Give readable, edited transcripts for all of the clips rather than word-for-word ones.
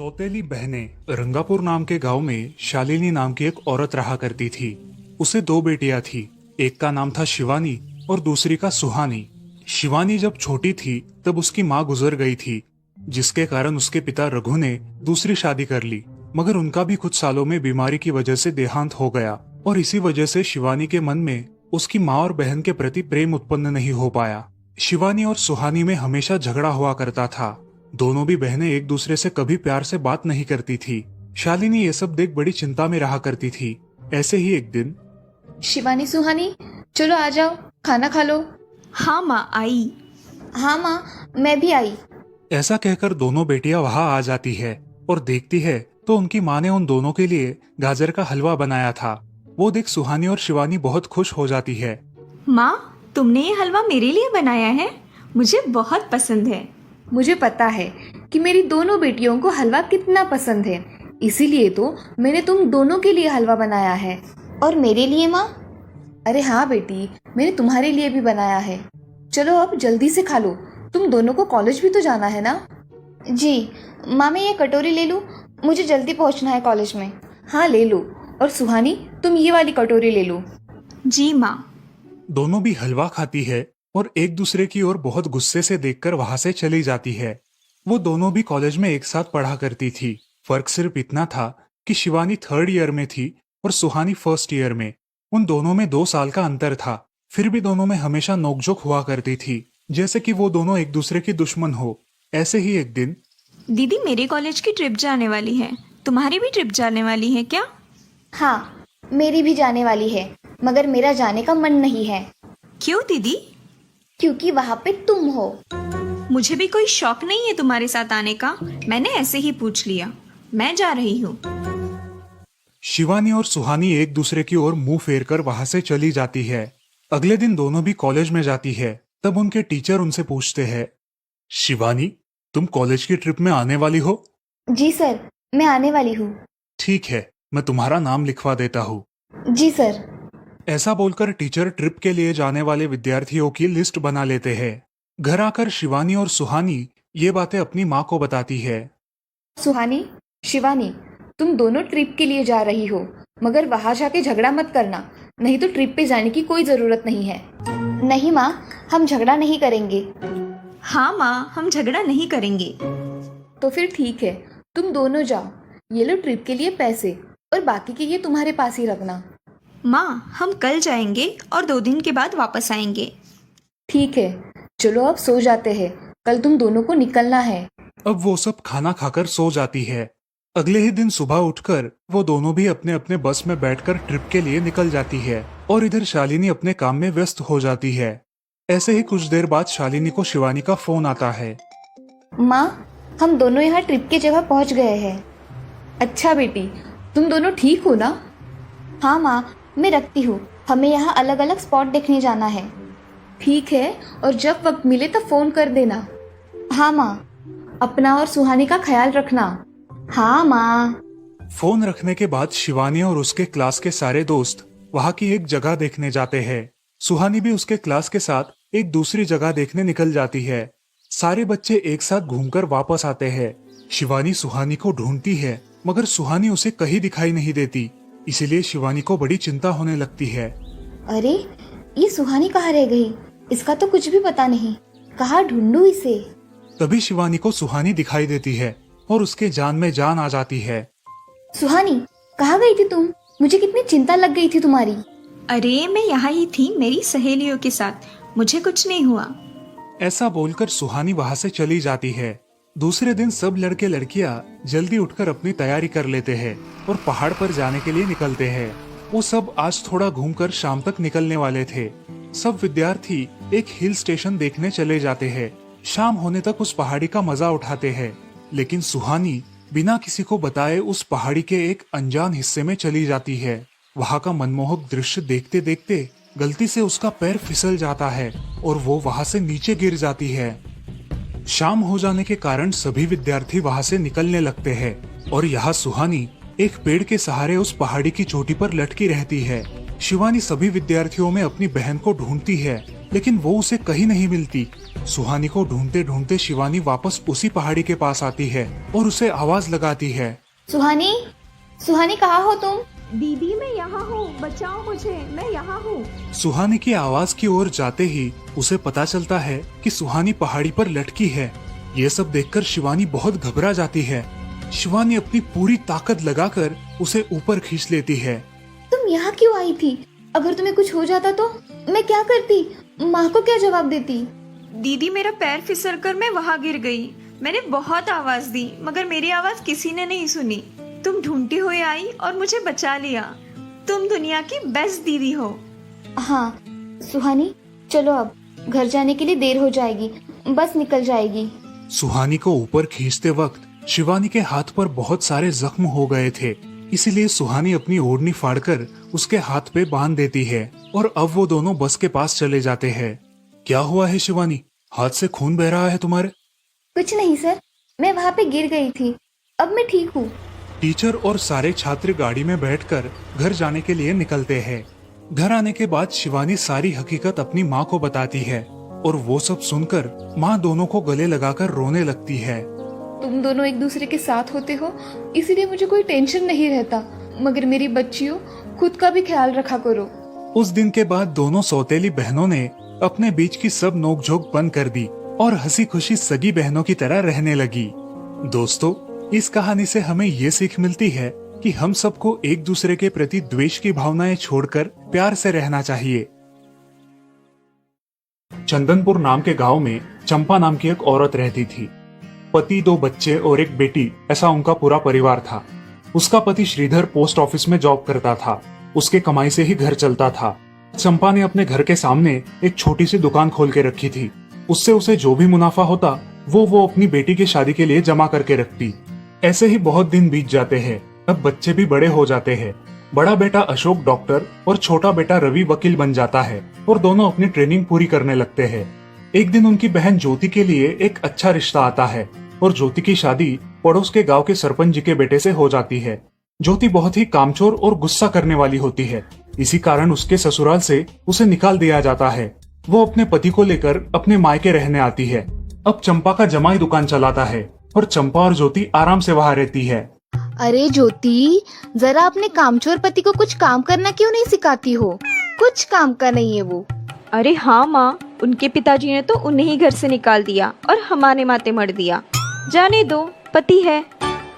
सौतेली बहनें। रंगापुर नाम के गांव में शालिनी नाम की एक औरत रहा करती थी। उसे दो बेटियां थी। एक का नाम था शिवानी और दूसरी का सुहानी। शिवानी जब छोटी थी तब उसकी माँ गुजर गई थी, जिसके कारण उसके पिता रघु ने दूसरी शादी कर ली। मगर उनका भी कुछ सालों में बीमारी की वजह से देहांत हो गया और इसी वजह से शिवानी के मन में उसकी माँ और बहन के प्रति प्रेम उत्पन्न नहीं हो पाया। शिवानी और सुहानी में हमेशा झगड़ा हुआ करता था। दोनों भी बहनें एक दूसरे से कभी प्यार से बात नहीं करती थी। शालिनी ये सब देख बड़ी चिंता में रहा करती थी। ऐसे ही एक दिन, शिवानी सुहानी, चलो आ जाओ, खाना खा लो। हाँ माँ, आई। हाँ माँ, मैं भी आई। ऐसा कहकर दोनों बेटियां वहां आ जाती है और देखती है तो उनकी माँ ने उन दोनों के लिए गाजर का हलवा बनाया था। वो देख सुहानी और शिवानी बहुत खुश हो जाती है। माँ, तुमने ये हलवा मेरे लिए बनाया है? मुझे बहुत पसंद है। मुझे पता है कि मेरी दोनों बेटियों को हलवा कितना पसंद है, इसीलिए तो मैंने तुम दोनों के लिए हलवा बनाया है। और मेरे लिए माँ? अरे हाँ बेटी, मैंने तुम्हारे लिए भी बनाया है। चलो अब जल्दी से खा लो, तुम दोनों को कॉलेज भी तो जाना है ना। जी माँ, मैं ये कटोरी ले लूँ? मुझे जल्दी पहुँचना है कॉलेज में। हाँ ले लो। और सुहानी, तुम ये वाली कटोरी ले लो। जी माँ। दोनों भी हलवा खाती है और एक दूसरे की ओर बहुत गुस्से से देखकर वहां से चली जाती है। वो दोनों भी कॉलेज में एक साथ पढ़ा करती थी। फर्क सिर्फ इतना था कि शिवानी 3rd ईयर में थी और सुहानी 1st ईयर में। उन दोनों में 2 साल का अंतर था। फिर भी दोनों में हमेशा नोकझोंक हुआ करती थी, जैसे कि वो दोनों एक दूसरे की दुश्मन हो। ऐसे ही एक दिन, दीदी, मेरे कॉलेज की ट्रिप जाने वाली है। तुम्हारी भी ट्रिप जाने वाली है क्या? हाँ, मेरी भी जाने वाली है, मगर मेरा जाने का मन नहीं है। क्यों दीदी? क्योंकि वहाँ पे तुम हो। मुझे भी कोई शौक नहीं है तुम्हारे साथ आने का। मैंने ऐसे ही पूछ लिया। मैं जा रही हूँ। शिवानी और सुहानी एक दूसरे की ओर मुंह फेर कर वहां से चली जाती है। अगले दिन दोनों भी कॉलेज में जाती है। तब उनके टीचर उनसे पूछते हैं, शिवानी, तुम कॉलेज की ट्रिप में आने वाली हो? जी सर, मैं आने वाली हूँ। ठीक है, मैं तुम्हारा नाम लिखवा देता हूँ। जी सर। ऐसा बोलकर टीचर ट्रिप के लिए जाने वाले विद्यार्थियों की लिस्ट बना लेते हैं। घर आकर शिवानी और सुहानी ये बातें अपनी माँ को बताती है। सुहानी, शिवानी, तुम दोनों ट्रिप के लिए जा रही हो, मगर वहां जाके झगड़ा मत करना, नहीं तो ट्रिप पे जाने की कोई जरूरत नहीं है। नहीं माँ, हम झगड़ा नहीं करेंगे। हाँ माँ, हम झगड़ा नहीं करेंगे। तो फिर ठीक है, तुम दोनों जाओ। ये लो ट्रिप के लिए पैसे, और बाकी के ये तुम्हारे पास ही रखना। माँ, हम कल जाएंगे और 2 दिन के बाद वापस आएंगे। ठीक है, चलो अब सो जाते हैं, कल तुम दोनों को निकलना है। अब वो सब खाना खाकर सो जाती है। अगले ही दिन सुबह उठकर वो दोनों भी अपने अपने बस में बैठकर ट्रिप के लिए निकल जाती है और इधर शालिनी अपने काम में व्यस्त हो जाती है। ऐसे ही कुछ देर बाद शालिनी को शिवानी का फोन आता है। माँ, हम दोनों यहाँ ट्रिप की जगह पहुँच गए हैं। अच्छा बेटी, तुम दोनों ठीक हो ना? हाँ माँ, मैं रखती हूँ, हमें यहाँ अलग अलग स्पॉट देखने जाना है। ठीक है, और जब वक्त मिले तो फोन कर देना। हाँ माँ, अपना और सुहानी का ख्याल रखना। हाँ माँ। फोन रखने के बाद शिवानी और उसके क्लास के सारे दोस्त वहाँ की एक जगह देखने जाते हैं। सुहानी भी उसके क्लास के साथ एक दूसरी जगह देखने निकल जाती है। सारे बच्चे एक साथ घूमकर वापस आते हैं। शिवानी सुहानी को ढूंढती है, मगर सुहानी उसे कहीं दिखाई नहीं देती। इसीलिए शिवानी को बड़ी चिंता होने लगती है। अरे, ये सुहानी कहाँ रह गई? इसका तो कुछ भी पता नहीं, कहाँ ढूंढूं इसे? तभी शिवानी को सुहानी दिखाई देती है और उसके जान में जान आ जाती है। सुहानी, कहाँ गई थी तुम? मुझे कितनी चिंता लग गई थी तुम्हारी। अरे, मैं यहाँ ही थी मेरी सहेलियों के साथ, मुझे कुछ नहीं हुआ। ऐसा बोलकर सुहानी वहाँ से चली जाती है। दूसरे दिन सब लड़के लड़कियाँ जल्दी उठकर अपनी तैयारी कर लेते हैं और पहाड़ पर जाने के लिए निकलते हैं। वो सब आज थोड़ा घूमकर शाम तक निकलने वाले थे। सब विद्यार्थी एक हिल स्टेशन देखने चले जाते हैं। शाम होने तक उस पहाड़ी का मजा उठाते हैं, लेकिन सुहानी बिना किसी को बताए उस पहाड़ी के एक अनजान हिस्से में चली जाती है। वहाँ का मनमोहक दृश्य देखते देखते गलती से उसका पैर फिसल जाता है और वो वहाँ से नीचे गिर जाती है। शाम हो जाने के कारण सभी विद्यार्थी वहाँ से निकलने लगते हैं और यहाँ सुहानी एक पेड़ के सहारे उस पहाड़ी की चोटी पर लटकी रहती है। शिवानी सभी विद्यार्थियों में अपनी बहन को ढूंढती है, लेकिन वो उसे कहीं नहीं मिलती। सुहानी को ढूंढते ढूंढते शिवानी वापस उसी पहाड़ी के पास आती है और उसे आवाज लगाती है। सुहानी, सुहानी कहाँ हो तुम? दीदी मैं यहाँ हूँ, बचाओ मुझे, मैं यहाँ हूँ। सुहानी की आवाज की ओर जाते ही उसे पता चलता है कि सुहानी पहाड़ी पर लटकी है। ये सब देखकर शिवानी बहुत घबरा जाती है। शिवानी अपनी पूरी ताकत लगाकर उसे ऊपर खींच लेती है। तुम यहाँ क्यों आई थी? अगर तुम्हें कुछ हो जाता तो मैं क्या करती? माँ को क्या जवाब देती? दीदी मेरा पैर फिसल कर मैं वहाँ गिर गई। मैंने बहुत आवाज दी मगर मेरी आवाज किसी ने नहीं सुनी। तुम ढूंढती हुई आई और मुझे बचा लिया। तुम दुनिया की बेस्ट दीदी हो। हाँ सुहानी, चलो अब घर जाने के लिए देर हो जाएगी, बस निकल जाएगी। सुहानी को ऊपर खींचते वक्त शिवानी के हाथ पर बहुत सारे जख्म हो गए थे, इसीलिए सुहानी अपनी ओढ़नी फाड़कर उसके हाथ पे बांध देती है और अब वो दोनों बस के पास चले जाते हैं। क्या हुआ है शिवानी, हाथ से खून बह रहा है तुम्हारे? कुछ नहीं सर, मैं वहाँ पे गिर गई थी, अब मैं ठीक हूँ। टीचर और सारे छात्र गाड़ी में बैठकर घर जाने के लिए निकलते हैं। घर आने के बाद शिवानी सारी हकीकत अपनी माँ को बताती है और वो सब सुनकर माँ दोनों को गले लगाकर रोने लगती है। तुम दोनों एक दूसरे के साथ होते हो इसीलिए मुझे कोई टेंशन नहीं रहता, मगर मेरी बच्चियों खुद का भी ख्याल रखा करो। उस दिन के बाद दोनों सौतेली बहनों ने अपने बीच की सब नोकझोंक बंद कर दी और हंसी खुशी सगी बहनों की तरह रहने लगी। दोस्तों, इस कहानी से हमें ये सीख मिलती है कि हम सबको एक दूसरे के प्रति द्वेष की भावनाएं छोड़कर प्यार से रहना चाहिए। चंदनपुर नाम के गांव में चंपा नाम की एक औरत रहती थी। पति, 2 बच्चे और एक बेटी, ऐसा उनका पूरा परिवार था। उसका पति श्रीधर पोस्ट ऑफिस में जॉब करता था। उसके कमाई से ही घर चलता था। चंपा ने अपने घर के सामने एक छोटी सी दुकान खोल के रखी थी। उससे उसे जो भी मुनाफा होता वो अपनी बेटी की शादी के लिए जमा करके रखती। ऐसे ही बहुत दिन बीत जाते हैं। अब बच्चे भी बड़े हो जाते हैं। बड़ा बेटा अशोक डॉक्टर और छोटा बेटा रवि वकील बन जाता है और दोनों अपनी ट्रेनिंग पूरी करने लगते हैं। एक दिन उनकी बहन ज्योति के लिए एक अच्छा रिश्ता आता है और ज्योति की शादी पड़ोस के गांव के सरपंच जी के बेटे से हो जाती है। ज्योति बहुत ही कामचोर और गुस्सा करने वाली होती है। इसी कारण उसके ससुराल से उसे निकाल दिया जाता है। वो अपने पति को लेकर अपने मायके रहने आती है। अब चंपा का जमाई दुकान चलाता है और चंपा और ज्योति आराम से वहाँ रहती है। अरे ज्योति, जरा अपने कामचोर पति को कुछ काम करना क्यों नहीं सिखाती हो? कुछ काम का नहीं है वो। अरे हाँ माँ, उनके पिताजी ने तो उन्हें ही घर से निकाल दिया और हमारे माथे मर दिया। जाने दो, पति है।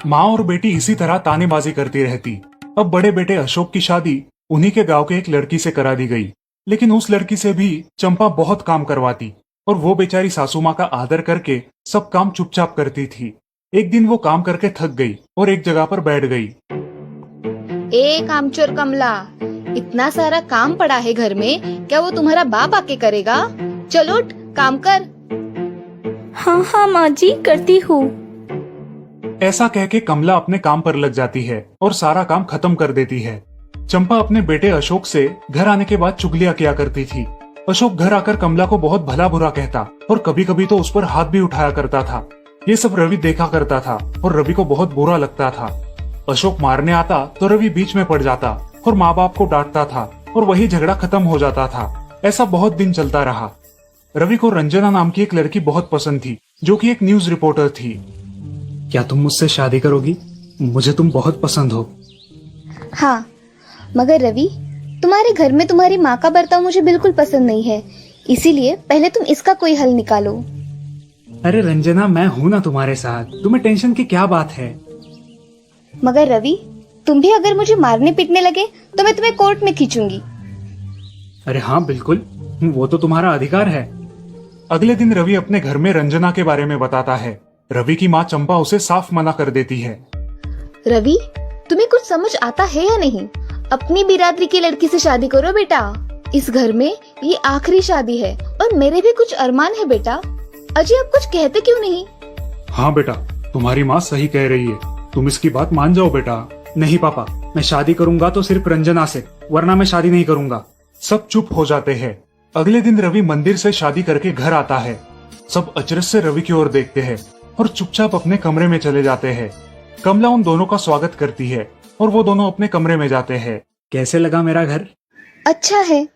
माँ और बेटी इसी तरह तानेबाजी करती रहती। अब बड़े बेटे अशोक की शादी उन्हीं के गांव के एक लड़की से करा दी गई, लेकिन उस लड़की से भी चंपा बहुत काम करवाती और वो बेचारी सासू माँ का आदर करके सब काम चुपचाप करती थी। एक दिन वो काम करके थक गई और एक जगह पर बैठ गई। ए कामचोर कमला, इतना सारा काम पड़ा है घर में, क्या वो तुम्हारा बाप आके करेगा? चलो उठ, काम कर। हाँ हाँ माँ जी, करती हूँ। ऐसा कह के कमला अपने काम पर लग जाती है और सारा काम खत्म कर देती है। चंपा अपने बेटे अशोक से घर आने के बाद चुगलियां किया करती थी। अशोक घर आकर कमला को बहुत भला बुरा कहता और कभी कभी तो उस पर हाथ भी उठाया करता था। ये सब रवि देखा करता था और रवि को बहुत बुरा लगता था। अशोक मारने आता तो रवि बीच में पड़ जाता और माँ बाप को डांटता था और वही झगड़ा खत्म हो जाता था। ऐसा बहुत दिन चलता रहा। रवि को रंजना नाम की एक लड़की बहुत पसंद थी, जो कि एक न्यूज रिपोर्टर थी। क्या तुम मुझसे शादी करोगी? मुझे तुम बहुत पसंद हो। हाँ, मगर रवि, तुम्हारे घर में तुम्हारी माँ का बर्ताव मुझे बिल्कुल पसंद नहीं है, इसीलिए पहले तुम इसका कोई हल निकालो। अरे रंजना, मैं हूँ ना तुम्हारे साथ, तुम्हें टेंशन की क्या बात है? मगर रवि, तुम भी अगर मुझे मारने पीटने लगे तो मैं तुम्हें कोर्ट में खींचूंगी। अरे हाँ बिल्कुल, वो तो तुम्हारा अधिकार है। अगले दिन रवि अपने घर में रंजना के बारे में बताता है। रवि की माँ चंपा उसे साफ मना कर देती है। रवि, तुम्हें कुछ समझ आता है या नहीं? अपनी बिरादरी की लड़की से शादी करो बेटा। इस घर में ये आखिरी शादी है और मेरे भी कुछ अरमान है बेटा। अजय, आप कुछ कहते क्यों नहीं? हाँ बेटा, तुम्हारी माँ सही कह रही है, तुम इसकी बात मान जाओ बेटा। नहीं पापा, मैं शादी करूंगा तो सिर्फ रंजना से, वरना मैं शादी नहीं करूंगा। सब चुप हो जाते हैं। अगले दिन रवि मंदिर से शादी करके घर आता है। सब अचरज से रवि की ओर देखते हैं और चुपचाप अपने कमरे में चले जाते हैं। कमला उन दोनों का स्वागत करती है और वो दोनों अपने कमरे में जाते हैं। कैसे लगा मेरा घर? अच्छा है,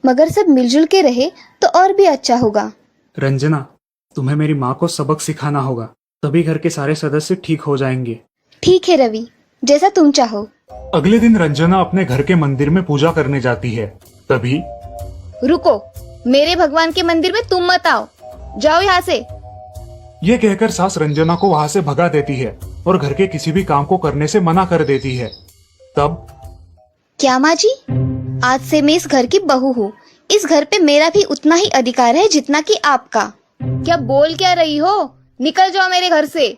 मगर सब मिलजुल के रहे तो और भी अच्छा होगा। रंजना, तुम्हें मेरी माँ को सबक सिखाना होगा, तभी घर के सारे सदस्य ठीक हो जाएंगे। ठीक है रवि, जैसा तुम चाहो। अगले दिन रंजना अपने घर के मंदिर में पूजा करने जाती है। तभी रुको, मेरे भगवान के मंदिर में तुम मत आओ, जाओ यहाँ से। ये कहकर सास रंजना को वहाँ से भगा देती है और घर के किसी भी काम को करने से मना कर देती है। तब क्या माँ जी, आज से मैं इस घर की बहू हूँ। इस घर पे मेरा भी उतना ही अधिकार है जितना कि आपका। क्या बोल क्या रही हो? निकल जाओ मेरे घर से।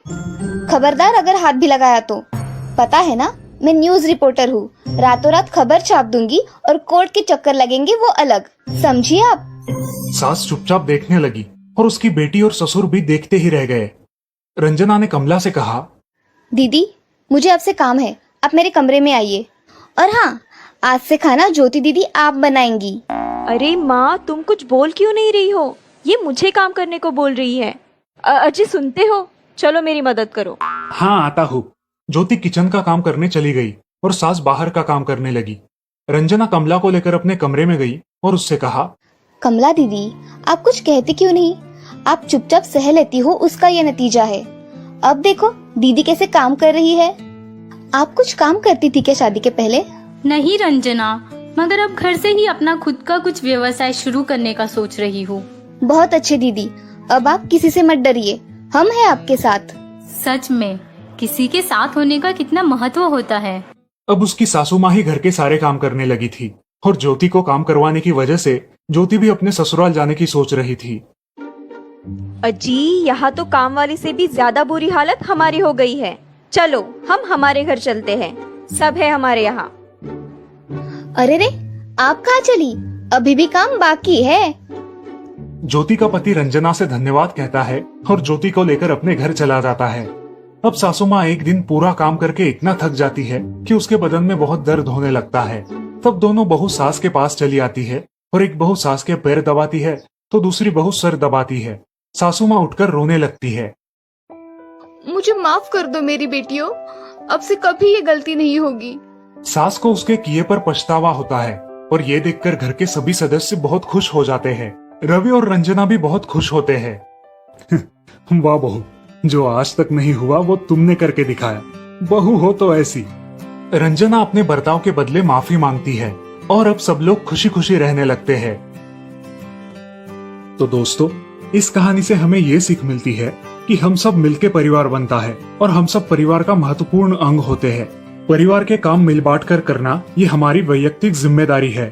खबरदार अगर हाथ भी लगाया तो। पता है ना, मैं न्यूज रिपोर्टर हूँ। रातों रात खबर छाप दूंगी और कोर्ट के चक्कर लगेंगे वो अलग, समझिए आप। सास चुपचाप देखने लगी और उसकी बेटी और ससुर भी देखते ही रह गए। रंजना ने कमला से कहा, दीदी मुझे आपसे काम है, आप मेरे कमरे में आइए। और हाँ, आज से खाना ज्योति दीदी आप बनाएंगी। अरे माँ, तुम कुछ बोल क्यों नहीं रही हो? ये मुझे काम करने को बोल रही है। अजय सुनते हो? चलो मेरी मदद करो। हाँ आता हूँ। ज्योति किचन का काम करने चली गई और सास बाहर का काम करने लगी। रंजना कमला को लेकर अपने कमरे में गई और उससे कहा, कमला दीदी, आप कुछ कहते क्यों नहीं? आप चुपचाप सह लेती हो, उसका ये नतीजा है। अब देखो दीदी कैसे काम कर रही है। आप कुछ काम करती थी क्या शादी के पहले? नहीं रंजना, मगर अब घर से ही अपना खुद का कुछ व्यवसाय शुरू करने का सोच रही हूँ। बहुत अच्छे दीदी, अब आप किसी से मत डरिए, हम हैं आपके साथ। सच में किसी के साथ होने का कितना महत्व होता है। अब उसकी सासू माँ ही घर के सारे काम करने लगी थी और ज्योति को काम करवाने की वजह से ज्योति भी अपने ससुराल जाने की सोच रही थी। अजी, यहाँ तो काम वाली से भी ज्यादा बुरी हालत हमारी हो गई है। चलो हम हमारे घर चलते हैं, सब है हमारे यहाँ। अरे रे, आप कहाँ चली? अभी भी काम बाकी है। ज्योति का पति रंजना से धन्यवाद कहता है और ज्योति को लेकर अपने घर चला जाता है। अब सासू माँ एक दिन पूरा काम करके इतना थक जाती है कि उसके बदन में बहुत दर्द होने लगता है। तब दोनों बहू सास के पास चली आती है और एक बहू सास के पैर दबाती है तो दूसरी बहू सर दबाती है। सासू माँ उठकर रोने लगती है। मुझे माफ कर दो मेरी बेटियों, अब से कभी ये गलती नहीं होगी। सास को उसके किए पर पछतावा होता है और ये देखकर घर के सभी सदस्य बहुत खुश हो जाते हैं। रवि और रंजना भी बहुत खुश होते हैं। वाह बहू, जो आज तक नहीं हुआ वो तुमने करके दिखाया। बहू हो तो ऐसी। रंजना अपने बर्ताव के बदले माफी मांगती है और अब सब लोग खुशी खुशी रहने लगते हैं। तो दोस्तों, इस कहानी से हमें ये सीख मिलती है कि हम सब मिलके परिवार बनता है और हम सब परिवार का महत्वपूर्ण अंग होते हैं। परिवार के काम मिल बांट कर करना ये हमारी वैयक्तिक जिम्मेदारी है।